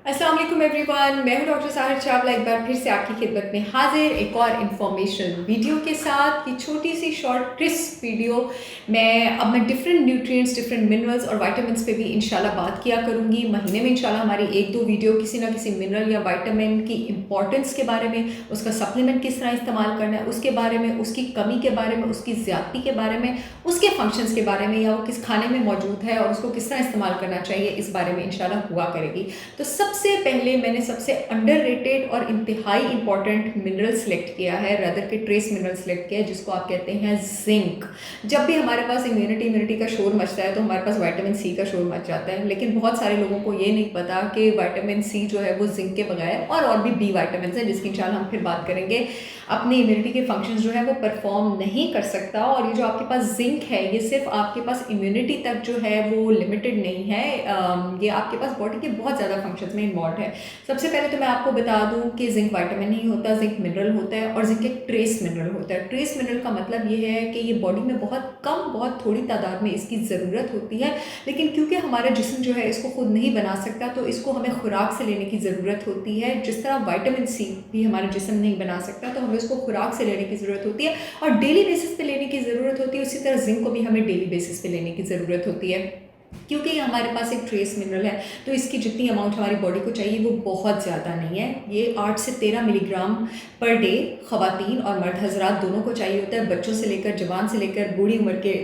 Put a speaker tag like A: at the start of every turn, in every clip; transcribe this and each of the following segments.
A: अस्सलाम वालेकुम एवरीवन, मैं हूं डॉक्टर साहिर चावला एक बार फिर से आपकी खिदमत में हाजिर एक और इन्फॉर्मेशन वीडियो के साथ। की छोटी सी शॉर्ट क्रिस्प वीडियो में अब मैं डिफरेंट न्यूट्रिएंट्स, डिफरेंट मिनरल्स और विटामिन्स पे भी इंशाल्लाह बात किया करूंगी। महीने में इंशाल्लाह हमारी एक दो वीडियो किसी ना किसी मिनरल या विटामिन की इंपॉर्टेंस के बारे में, उसका सप्लीमेंट किस तरह इस्तेमाल करना है उसके बारे में, उसकी कमी के बारे में, उसकी ज़्यादती के बारे में, उसके फंक्शंस के बारे में, या वो किस खाने में मौजूद है और उसको किस तरह इस्तेमाल करना चाहिए, इस बारे में इंशाल्लाह हुआ करेगी। तो सबसे पहले मैंने सबसे अंडररेटेड और इंतहाई इंपॉर्टेंट मिनरल सेलेक्ट किया है, रदर के ट्रेस मिनरल सेलेक्ट किया है, जिसको आप कहते हैं जिंक। जब भी हमारे पास इम्यूनिटी का शोर मचता है तो हमारे पास विटामिन सी का शोर मच जाता है, लेकिन बहुत सारे लोगों को ये नहीं पता कि विटामिन सी जो है वो जिंक के बगैर और भी बी विटामिन है, जिसकी इंशाल्लाह हम फिर बात करेंगे, अपनी इम्यूनिटी के फंक्शंस जो है वो परफॉर्म नहीं कर सकता। और ये जो आपके पास जिंक है ये सिर्फ आपके पास इम्यूनिटी तक जो है वो लिमिटेड नहीं है, ये आपके पास बॉडी के बहुत ज़्यादा फंक्शंस में इन्वॉल्व है। सबसे पहले तो मैं आपको बता दूं कि जिंक विटामिन नहीं होता, जिंक मिनरल होता है, और जिंक एक ट्रेस मिनरल होता है। ट्रेस मिनरल का मतलब ये है कि ये बॉडी में बहुत कम, बहुत थोड़ी तादाद में इसकी ज़रूरत होती है, लेकिन क्योंकि हमारा जिस्म जो है इसको खुद नहीं बना सकता तो इसको हमें खुराक से लेने की ज़रूरत होती है। जिस तरह विटामिन सी भी हमारा जिस्म नहीं बना सकता तो हमें उसको खुराक से लेने की ज़रूरत होती है और डेली बेसिस पे लेने की ज़रूरत होती है। उसी तरह जिंक को भी हमें डेली बेसिस पे लेने की ज़रूरत होती है, क्योंकि ये हमारे पास एक ट्रेस मिनरल है तो इसकी जितनी अमाउंट हमारी बॉडी को चाहिए वो बहुत ज़्यादा नहीं है। ये 8 से 13 मिलीग्राम पर डे ख़वातीन और मर्द हजरात दोनों को चाहिए होता है। बच्चों से लेकर, जवान से लेकर बूढ़ी उम्र के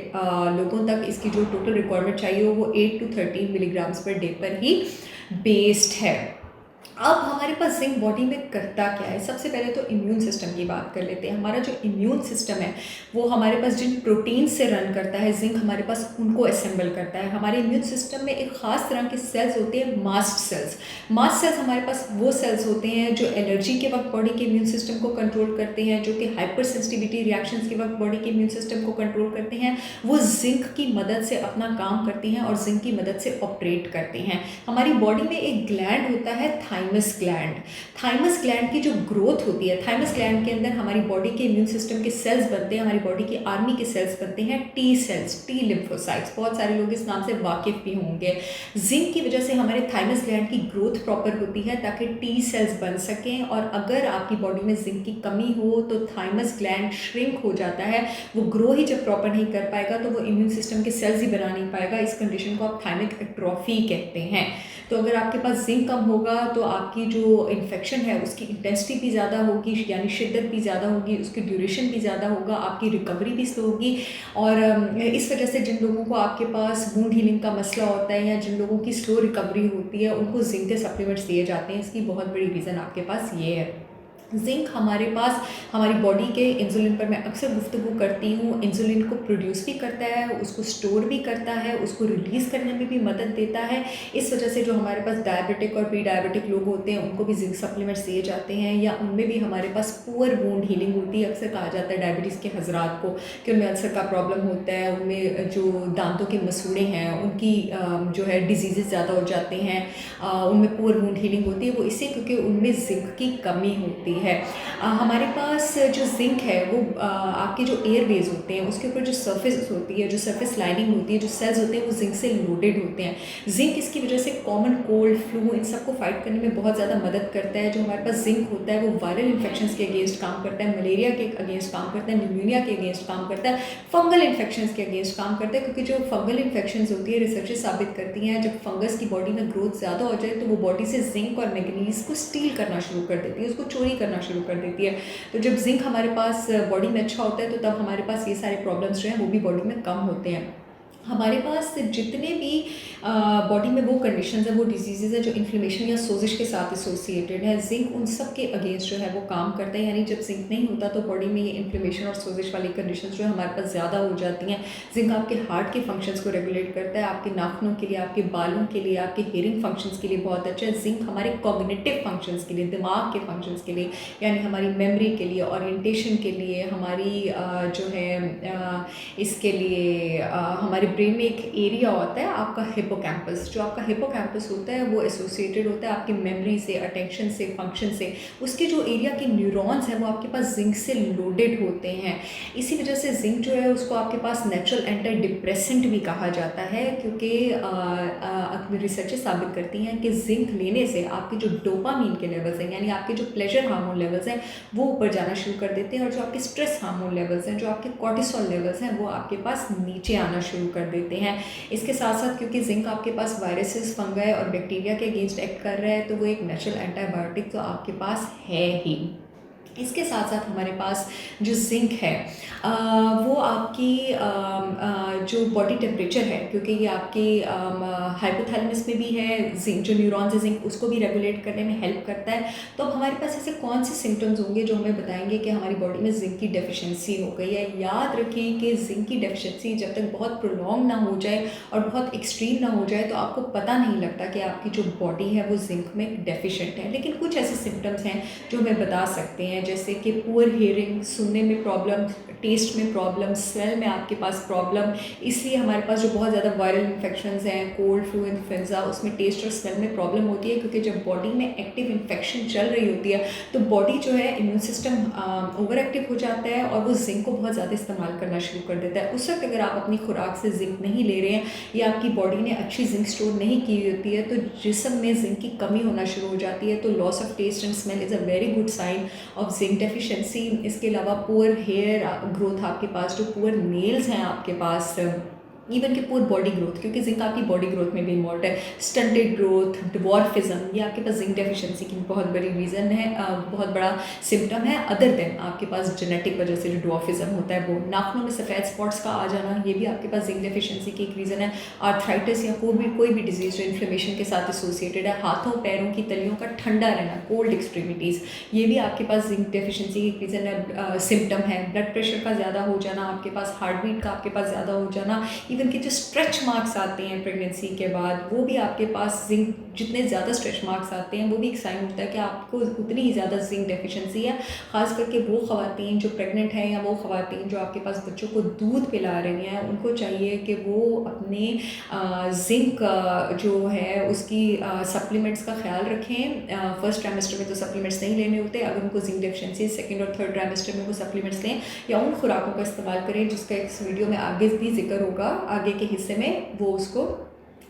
A: लोगों तक इसकी जो टोटल रिक्वायरमेंट चाहिए वो 8 to 13 मिलीग्राम्स पर डे पर ही बेस्ड है। अब हमारे पास जिंक बॉडी में करता क्या है, सबसे पहले तो इम्यून सिस्टम की बात कर लेते हैं। हमारा जो इम्यून सिस्टम है वो हमारे पास जिन प्रोटीन से रन करता है, जिंक हमारे पास उनको असेंबल करता है। हमारे इम्यून सिस्टम में एक ख़ास तरह के सेल्स होते हैं, मास्ट सेल्स। मास्ट सेल्स हमारे पास वो सेल्स होते हैं जो एलर्जी के वक्त बॉडी के इम्यून सिस्टम को कंट्रोल करते हैं, जो कि हाइपर सेंसिटिविटी रिएक्शंस के वक्त बॉडी के इम्यून सिस्टम को कंट्रोल करते हैं। वो जिंक की मदद से अपना काम करती हैं और जिंक की मदद से ऑपरेट करते हैं। हमारी बॉडी में एक ग्लैंड होता है थाइमस ग्लैंड। थाइमस ग्लैंड की जो ग्रोथ होती है, थाइमस ग्लैंड के अंदर हमारी बॉडी के इम्यून सिस्टम के सेल्स बनते हैं, हमारी बॉडी की आर्मी के सेल्स बनते हैं, टी सेल्स, टी लिम्फोसाइट्स। बहुत सारे लोग इस नाम से वाकिफ भी होंगे। जिंक की वजह से हमारे थाइमस ग्लैंड की ग्रोथ प्रॉपर होती है ताकि टी सेल्स बन सकें, और अगर आपकी बॉडी में जिंक की कमी हो तो थाइमस ग्लैंड श्रिंक हो जाता है। वो ग्रो ही जब प्रॉपर नहीं कर पाएगा तो वो इम्यून सिस्टम के सेल्स ही बना नहीं पाएगा। इस कंडीशन को आप थाइमिक एट्रोफी कहते हैं। तो अगर आपके पास जिंक कम होगा तो आपकी जो इन्फेक्शन है उसकी इंटेंसिटी भी ज़्यादा होगी, यानी शिद्दत भी ज़्यादा होगी, उसकी ड्यूरेशन भी ज़्यादा होगा, आपकी रिकवरी भी स्लो होगी। और इस वजह से जिन लोगों को आपके पास वुंड हीलिंग का मसला होता है या जिन लोगों की स्लो रिकवरी होती है उनको जिंक के सप्लीमेंट्स दिए जाते हैं। इसकी बहुत बड़ी रीज़न आपके पास ये है। जिंक हमारे पास हमारी बॉडी के इंसुलिन पर मैं अक्सर गुफ्तगू करती हूँ, इंसुलिन को प्रोड्यूस भी करता है, उसको स्टोर भी करता है, उसको रिलीज़ करने में भी मदद देता है। इस वजह से जो हमारे पास डायबिटिक और प्री डायबिटिक लोग होते हैं उनको भी जिंक सप्लीमेंट्स दिए जाते हैं, या उनमें भी हमारे पास पुअर वुंड हीलिंग होती है। अक्सर कहा जाता है डायबिटीज़ के हजरात को कि उनमें अल्सर का प्रॉब्लम होता है, उनमें जो दांतों के मसूड़े हैं उनकी जो है डिजीज़ ज़्यादा हो जाते हैं, उनमें पुअर वुंड हीलिंग होती है। वो इससे क्योंकि उनमें जिंक की कमी होती है। हमारे पास जो जिंक है वो आपके जो एयरवेज होते हैं उसके ऊपर जो सरफेस होती है, जो सरफेस लाइनिंग होती है, जो सेल्स होते हैं वो जिंक से लोडेड होते हैं। जिंक इसकी वजह से कॉमन कोल्ड, फ्लू, इन सबको फाइट करने में बहुत ज़्यादा मदद करता है। जो हमारे पास जिंक होता है वो वायरल इन्फेक्शंस के अगेंस्ट काम करता है, मलेरिया के अगेंस्ट काम करता है, न्यूमोनिया के अगेंस्ट काम करता है, फंगल इन्फेक्शंस के अगेंस्ट काम करता है। क्योंकि जो फंगल इन्फेक्शंस होती है, रिसर्चेस साबित करती हैं जब फंगस की बॉडी में ग्रोथ ज़्यादा हो जाए तो वो बॉडी से जिंक और मैग्नीज को स्टील करना शुरू कर देती है, उसको चोरी करना शुरू कर देती है। तो जब जिंक हमारे पास बॉडी में अच्छा होता है तो तब हमारे पास ये सारे प्रॉब्लम्स जो हैं वो भी बॉडी में कम होते हैं। हमारे पास जितने भी बॉडी में वो कंडीशंस हैं, वो डिजीज़ हैं जो इन्फ्लेमेशन या सोजिश के साथ एसोसिएटेड है, जिंक उन सब के अगेंस्ट जो है वो काम करता है। यानी जब जिंक नहीं होता तो बॉडी में ये इन्फ्लेमेशन और सोजिश वाली कंडीशंस जो है हमारे पास ज़्यादा हो जाती हैं। जिंक आपके हार्ट के फंक्शंस को रेगुलेट करता है, आपके नाखूनों के लिए, आपके बालों के लिए, आपके हेयरिंग फंक्शंस के लिए बहुत अच्छा है। जिंक हमारे कॉग्निटिव फंक्शंस के लिए, दिमाग के फंक्शंस के लिए, यानी हमारी मेमोरी के लिए, ओरिएंटेशन के लिए, हमारी जो है इसके लिए हमारे ब्रेन में एक एरिया होता है आपका हिपोकैम्पस। जो आपका हिपोकैम्पस होता है वो एसोसिएटेड होता है आपकी मेमोरी से, अटेंशन से, फंक्शन से। उसके जो एरिया के न्यूरॉन्स हैं वो आपके पास जिंक से लोडेड होते हैं। इसी वजह से जिंक जो है उसको आपके पास नेचुरल एंटी डिप्रेसेंट भी कहा जाता है, क्योंकि रिसर्चेस साबित करती हैं कि जिंक लेने से आपके जो डोपामीन के लेवल्स हैं, यानी आपके जो प्लेजर हार्मोन लेवल्स हैं, वो ऊपर जाना शुरू कर देते हैं, और जो आपके स्ट्रेस हार्मोन लेवल्स हैं, जो आपके कॉर्टिसोल लेवल्स हैं, वो आपके पास नीचे आना शुरू कर देते हैं। इसके साथ साथ क्योंकि जिंक आपके पास वायरसेस, फंगाई और बैक्टीरिया के अगेंस्ट एक्ट कर रहा है, तो वो एक नेचुरल एंटीबायोटिक तो आपके पास है ही। इसके साथ साथ हमारे पास जो जिंक है वो आपकी जो बॉडी टेम्परेचर है, क्योंकि ये आपकी हाइपोथैलेमस में भी है, जिंक जो न्यूरॉन्स है जिंक उसको भी रेगुलेट करने में हेल्प करता है। तो अब हमारे पास ऐसे कौन से सिम्टम्स होंगे जो हमें बताएंगे कि हमारी बॉडी में जिंक की डेफिशिएंसी हो गई है। याद रखें कि जिंक की डेफिशिएंसी जब तक बहुत प्रोलॉन्ग ना हो जाए और बहुत एक्सट्रीम ना हो जाए तो आपको पता नहीं लगता कि आपकी जो बॉडी है वो जिंक में डेफिशिएंट है। लेकिन कुछ ऐसे सिम्टम्स हैं जो हमें बता सकते हैं, जैसे कि पुअर हियरिंग, सुनने में प्रॉब्लम, टेस्ट में प्रॉब्लम, स्मेल में आपके पास प्रॉब्लम। इसलिए हमारे पास जो बहुत ज़्यादा वायरल इन्फेक्शंस हैं, कोल्ड, फ्लू, इन्फ्लुएंजा, उसमें टेस्ट और स्मेल में प्रॉब्लम होती है, क्योंकि जब बॉडी में एक्टिव इन्फेक्शन चल रही होती है तो बॉडी जो है इम्यून सिस्टम ओवर एक्टिव हो जाता है और वो जिंक को बहुत ज़्यादा इस्तेमाल करना शुरू कर देता है। उस वक्त अगर आप अपनी खुराक से जिंक नहीं ले रहे हैं या आपकी बॉडी ने अच्छी जिंक स्टोर नहीं की होती है तो जिस्म में जिंक की कमी होना शुरू हो जाती है। तो loss of taste and smell is a very good sign of zinc deficiency. इसके अलावा पुअर हेयर ग्रोथ आपके पास, जो पुअर नेल्स हैं आपके पास, इवन कि पूरी बॉडी ग्रोथ, क्योंकि जिंक आपकी बॉडी ग्रोथ में भी इन्वॉल्व है, स्टंटेड ग्रोथ, डिवॉर्फिज्म, ये आपके पास जिंक डेफिशिएंसी की बहुत बड़ी रीज़न है, बहुत बड़ा सिम्टम है। अदर देन आपके पास जेनेटिक वजह से जो डिवॉर्फिज्म होता है वो, नाखूनों में सफ़ेद स्पॉट्स का आ जाना, ये भी आपके पास जिंक डेफिशिएंसी की एक रीज़न है। आर्थराइटिस या कोई भी डिजीज़ जो इन्फ्लेमेशन के साथ एसोसिएटेड है, हाथों पैरों की तलियों का ठंडा रहना, कोल्ड एक्सट्रीमिटीज़, ये भी आपके पास जिंक डेफिशिएंसी की एक रीज़न है, सिम्टम है। ब्लड प्रेशर का ज़्यादा हो जाना आपके पास, हार्ट बीट का आपके पास ज़्यादा हो जाना, इवन कि जो स्ट्रेच मार्क्स आते हैं प्रेगनेंसी के बाद, वो भी आपके पास जिंक, जितने ज़्यादा स्ट्रेच मार्क्स आते हैं वो भी एक साइन होता है कि आपको उतनी ही ज़्यादा जिंक डेफिशिएंसी है। ख़ास करके वो ख़वातीन जो प्रेग्नेंट हैं या वो ख़वातीन जो आपके पास बच्चों को दूध पिला रही हैं, उनको चाहिए कि वो अपने जिंक जो है उसकी सप्लीमेंट्स का ख्याल रखें। फर्स्ट ट्राइमेस्टर में तो सप्लीमेंट्स नहीं लेने होते, अगर उनको जिंक डेफिशिएंसी सेकंड और थर्ड ट्राइमेस्टर में वो सप्लीमेंट्स लें या उन खुराकों का इस्तेमाल करें जिसका इस वीडियो में आगे भी जिक्र होगा, आगे के हिस्से में वो उसको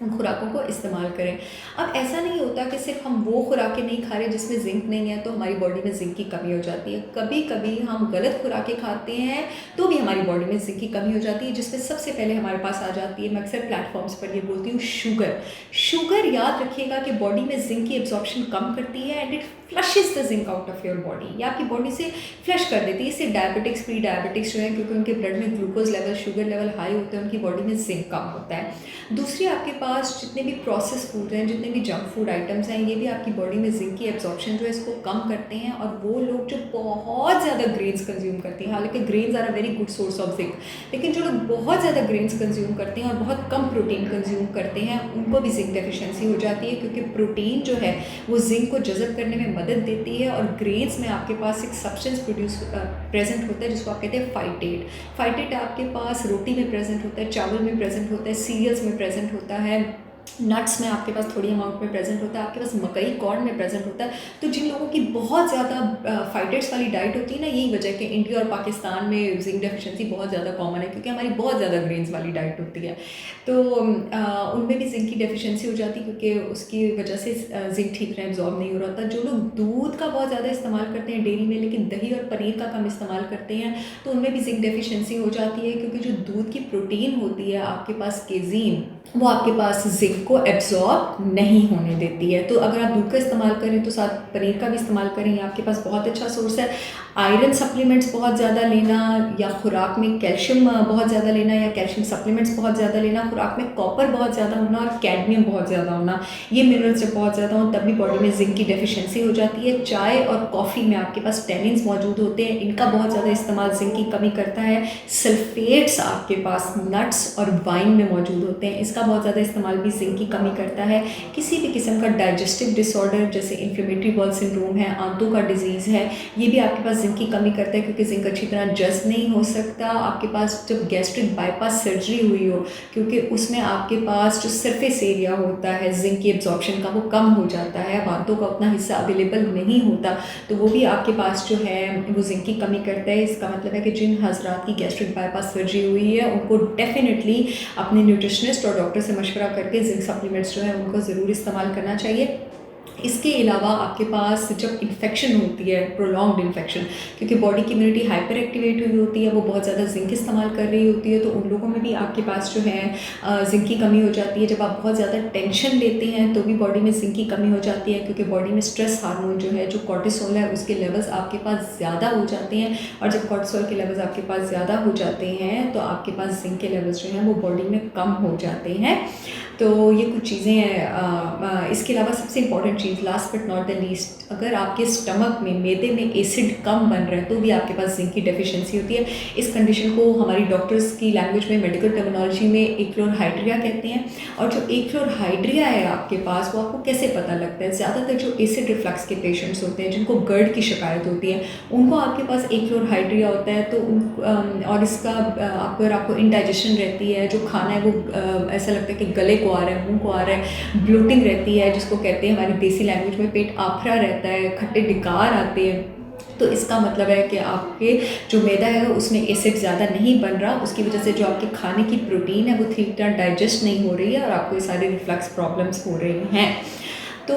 A: उन खुराकों को इस्तेमाल करें। अब ऐसा नहीं होता कि सिर्फ हम वो खुराकें नहीं खा रहे जिसमें जिंक नहीं है तो हमारी बॉडी में जिंक की कमी हो जाती है। कभी कभी हम गलत खुराकें खाते हैं तो भी हमारी बॉडी में जिंक की कमी हो जाती है, जिसमें सबसे पहले हमारे पास आ जाती है, मैं अक्सर प्लेटफॉर्म्स पर ये बोलती हूँ, शुगर। याद रखिएगा कि बॉडी में जिंक की एब्जॉर्प्शन कम करती है and it flushes the zinc out of your body, या आपकी बॉडी से फ्लश कर देती है। इससे डायबिटिक्स, प्री डायबिटिक्स जो है, क्योंकि उनके ब्लड में glucose level, sugar level high होते हैं, उनकी बॉडी में जिंक कम होता है। दूसरी, आपके पास जितने भी प्रोसेस फूड हैं, जितने भी जंक फूड आइटम्स हैं, ये भी आपकी बॉडी में जिंक की एब्जॉर्प्शन जो है इसको कम करते हैं। और वो लोग जो बहुत ज़्यादा ग्रेन्स कंज्यूम करते हैं, हालांकि grains are a very good source of zinc, लेकिन जो लोग बहुत ज़्यादा ग्रेन्स कंज्यूम करते हैं और बहुत कम प्रोटीन कंज्यूम करते हैं, उनको भी जिंक डेफिशिएंसी हो जाती है, क्योंकि प्रोटीन जो है वो जिंक को जज़ब करने में मदद देती है। और ग्रेन्स में आपके पास एक सब्सटेंस प्रेजेंट होता है जिसको आप कहते हैं फाइटेट। फाइटेट आपके पास रोटी में प्रेजेंट होता है, चावल में प्रेजेंट होता है, सीरियल्स में प्रेजेंट होता है, नट्स में आपके पास थोड़ी अमाउंट में प्रेजेंट होता है, आपके पास मकई, कॉर्न में प्रेजेंट होता है। तो जिन लोगों की बहुत ज़्यादा फाइटेट्स वाली डाइट होती है ना, यही वजह है कि इंडिया और पाकिस्तान में जिंक डेफिशिएंसी बहुत ज़्यादा कॉमन है, क्योंकि हमारी बहुत ज़्यादा ग्रेन्स वाली डाइट होती है। तो उनमें भी जिंक की डेफिशिएंसी हो जाती है, क्योंकि उसकी वजह से जिंक ठीक से एब्जॉर्ब नहीं हो रहा होता। जो लोग दूध का बहुत ज़्यादा इस्तेमाल करते हैं डेयरी में, लेकिन दही और पनीर का कम इस्तेमाल करते हैं, तो उनमें भी जिंक डेफिशिएंसी हो जाती है, क्योंकि जो दूध की प्रोटीन होती है आपके पास केजीन, वो आपके पास जिंक को एब्जॉर्ब नहीं होने देती है। तो अगर आप दूध का इस्तेमाल करें तो साथ पनीर का भी इस्तेमाल करें, आपके पास बहुत अच्छा सोर्स है। आयरन सप्लीमेंट्स बहुत ज़्यादा लेना, या खुराक में कैल्शियम बहुत ज़्यादा लेना, या कैल्शियम सप्लीमेंट्स बहुत ज़्यादा लेना, खुराक में कॉपर बहुत ज़्यादा होना और कैडमियम बहुत ज़्यादा होना, ये मिनरल्स जब बहुत ज़्यादा हो तब भी बॉडी में जिंक की डेफिशिएंसी हो जाती है। चाय और कॉफ़ी में आपके पास टेनिन्स मौजूद होते हैं, इनका बहुत ज़्यादा इस्तेमाल जिंक की कमी करता है। सल्फेट्स आपके पास नट्स और वाइन में मौजूद होते हैं, इसका इसका बहुत ज़्यादा इस्तेमाल भी जिंक की कमी करता है। किसी भी किस्म का डाइजेस्टिव डिसऑर्डर जैसे इन्फ्लेमेटरी बॉल सिंड्रोम है, आंतों का डिजीज़ है, ये भी आपके पास जिंक की कमी करता है, क्योंकि जिंक अच्छी तरह जज़्ब नहीं हो सकता। आपके पास जब गैस्ट्रिक बाईपास सर्जरी हुई हो, क्योंकि उसमें आपके पास जो सरफेस एरिया होता है जिंक की एब्जॉर्प्शन का वो कम हो जाता है, आंतों का उतना हिस्सा अवेलेबल नहीं होता, तो वो भी आपके पास जो है वो जिंक की कमी करता है। इसका मतलब है कि जिन हजरात की गैस्ट्रिक बाईपास सर्जरी हुई है उनको डेफिनेटली अपने न्यूट्रिशनिस्ट और डॉक्टर से मशवरा करके जिंक सप्लीमेंट्स जो है उनको ज़रूर इस्तेमाल करना चाहिए। इसके अलावा आपके पास जब इन्फेक्शन होती है, प्रोलॉन्ग्ड इन्फेक्शन, क्योंकि बॉडी की इम्यूनिटी हाइपर एक्टिवेट हुई होती है, वो बहुत ज़्यादा जिंक इस्तेमाल कर रही होती है, तो उन लोगों में भी आपके पास जो है जिंक की कमी हो जाती है। जब आप बहुत ज़्यादा टेंशन लेते हैं तो भी बॉडी में जिंक की कमी हो जाती है, क्योंकि बॉडी में स्ट्रेस हार्मोन जो है, जो कॉर्टिसोल है, उसके लेवल्स आपके पास ज़्यादा हो जाते हैं, और जब कॉर्टिसोल के लेवल्स आपके पास ज़्यादा हो जाते हैं तो आपके पास जिंक के लेवल्स जो हैं वो बॉडी में कम हो जाते हैं। तो ये कुछ चीज़ें हैं। इसके अलावा सबसे important cheese, last but not the least, अगर आपके स्टमक में, मैदे में एसिड कम बन रहा है तो भी आपके पास जिंक की डेफिशिएंसी होती है। इस कंडीशन को हमारी डॉक्टर्स की लैंग्वेज में, मेडिकल टर्मिनोलॉजी में एक्लोरहाइड्रिया कहते हैं। और जो एक्लोरहाइड्रिया है आपके पास, वो आपको कैसे पता लगता है? ज़्यादातर जो एसिड रिफ्लक्स के पेशेंट्स होते हैं, जिनको गर्ड की शिकायत होती है, उनको आपके पास एक्लोरहाइड्रिया होता है। तो और इसका आपको इंडाइजेशन रहती है, जो खाना है वो ऐसा लगता है कि गले को आ रहा है, मुंह को आ रहा है, ब्लोटिंग रहती है, जिसको कहते हैं हमारी देसी लैंग्वेज में पेट आफरा रहता है, खट्टे डिकार आते हैं। तो इसका मतलब है कि आपके जो मैदा है उसमें एसिड ज़्यादा नहीं बन रहा, उसकी वजह से जो आपके खाने की प्रोटीन है वो ठीक तरह डाइजेस्ट नहीं हो रही है, और आपको ये सारी रिफ्लक्स प्रॉब्लम्स हो रही हैं। तो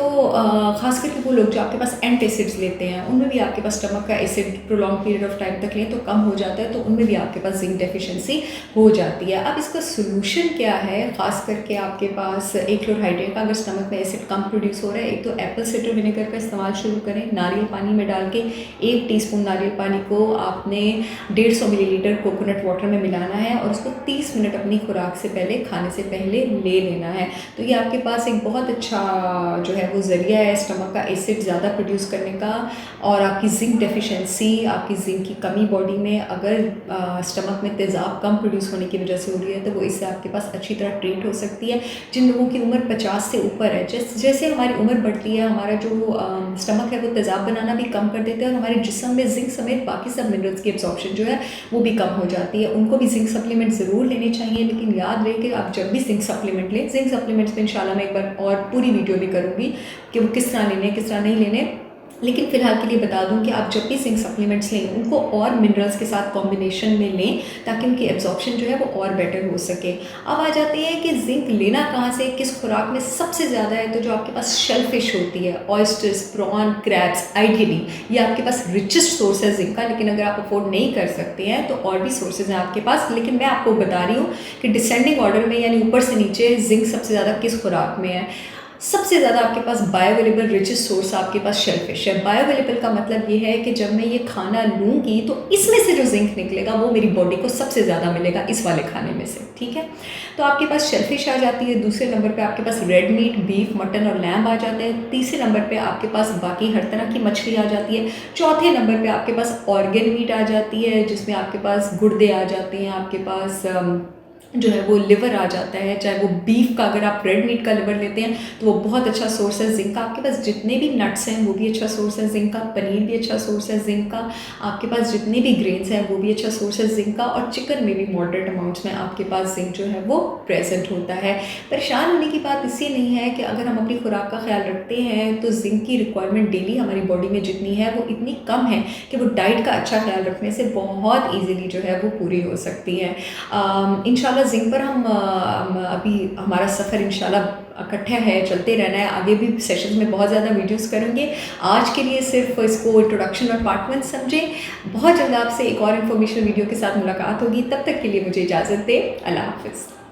A: ख़ास करके वो लोग जो आपके पास एंटासिड्स लेते हैं, उनमें भी आपके पास स्टमक का acid prolong period of time तक लें तो कम हो जाता है, तो उनमें भी आपके पास जिंक डेफिशिएंसी हो जाती है। अब इसका सोल्यूशन क्या है? ख़ास करके आपके पास एक्लोरहाइड्रेट का, अगर स्टमक में एसिड कम प्रोड्यूस हो रहा है, एक तो एप्पल साइडर विनेगर का इस्तेमाल शुरू करें। नारियल पानी में डाल के 1 टीस्पून नारियल पानी को आपने 150 मिलीलीटर कोकोनट वाटर में मिलाना है, और उसको 30 मिनट अपनी खुराक से पहले, खाने से पहले ले लेना है। तो ये आपके पास एक बहुत अच्छा जो है वो ज़रिया है स्टमक का एसिड ज़्यादा प्रोड्यूस करने का, और आपकी जिंक डेफिशिएंसी, आपकी जिंक की कमी बॉडी में, अगर स्टमक में तेज़ाब कम प्रोड्यूस होने की वजह से हो रही है, तो वो इससे आपके पास अच्छी तरह ट्रीट हो सकती है। जिन लोगों की उम्र 50 से ऊपर है, जैसे हमारी उम्र बढ़ती है, हमारा जो स्टमक है वो तेज़ाब बनाना भी कम कर देते हैं, और हमारे जिस्म में जिंक समेत बाकी सब मिनरल्स की एब्जॉर्प्शन जो है वो भी कम हो जाती है। उनको भी जिंक सप्लीमेंट ज़रूर लेने चाहिए, लेकिन याद रहे कि आप जब भी जिंक सप्लीमेंट लें, जिंक सप्लीमेंट्स में इंशाल्लाह मैं एक बार और पूरी वीडियो भी करूँगी कि वो किस तरह लेने, किस तरह नहीं लेने, लेकिन फ़िलहाल के लिए बता दूं कि आप जब भी जिंक सप्लीमेंट्स लें, उनको और मिनरल्स के साथ कॉम्बिनेशन में लें, ताकि उनकी एब्जॉर्प्शन जो है वो और बेटर हो सके। अब आ जाते हैं कि जिंक लेना कहाँ से, किस खुराक में सबसे ज़्यादा है। तो जो आपके पास शेल फिश होती है, ऑयस्टर्स, प्रॉन, क्रैब्स, आइडियली ये आपके पास रिचेस्ट सोर्स है जिंक का, लेकिन अगर आप अफोर्ड नहीं कर सकते हैं तो और भी सोर्सेज हैं आपके पास। लेकिन मैं आपको बता रही हूँ कि डिसेंडिंग ऑर्डर में, यानी ऊपर से नीचे, जिंक सबसे ज़्यादा किस खुराक में है। सबसे ज़्यादा आपके पास बायोअवेलेबल रिचेस्ट सोर्स आपके पास शेलफिश है। बायोअवेलेबल का मतलब ये है कि जब मैं ये खाना लूँगी तो इसमें से जो जिंक निकलेगा वो मेरी बॉडी को सबसे ज़्यादा मिलेगा इस वाले खाने में से, ठीक है। तो आपके पास शेलफिश आ जाती है। दूसरे नंबर पे आपके पास रेड मीट, बीफ, मटन और लैम्ब आ जाते हैं। तीसरे नंबर पे आपके पास बाकी हर तरह की मछली आ जाती है। चौथे नंबर पे आपके पास ऑर्गन मीट आ जाती है, जिसमें आपके पास गुर्दे आ जाते हैं, आपके पास जो है वो लिवर आ जाता है। चाहे वो बीफ का, अगर आप रेड मीट का लिवर लेते हैं तो वो बहुत अच्छा सोर्स है जिंक का। आपके पास जितने भी नट्स हैं वो भी अच्छा सोर्स है जिंक का। पनीर भी अच्छा सोर्स है जिंक का। आपके पास जितने भी ग्रेन्स हैं वो भी अच्छा सोर्स है जिंक का। और चिकन में भी मॉडरेट अमाउंट्स में आपके पास जिंक जो है वो प्रेजेंट होता है। परेशान होने की बात इसलिए नहीं है कि अगर हम अपनी खुराक का ख्याल रखते हैं तो जिंक की रिक्वायरमेंट डेली हमारी बॉडी में जितनी है वो इतनी कम है कि वो डाइट का अच्छा ख्याल रखने से बहुत ईजिली जो है वो पूरी हो सकती है। इंशाल्लाह जिंक पर हम अभी हमारा सफ़र इंशाल्लाह इकट्ठा है, चलते रहना है। आगे भी सेशंस में बहुत ज़्यादा वीडियोस करेंगे। आज के लिए सिर्फ इसको इंट्रोडक्शन और पार्ट 1 समझें। बहुत जल्द आपसे एक और इन्फॉर्मेशन वीडियो के साथ मुलाकात होगी। तब तक के लिए मुझे इजाज़त दें। अल्लाह हाफ़िज़।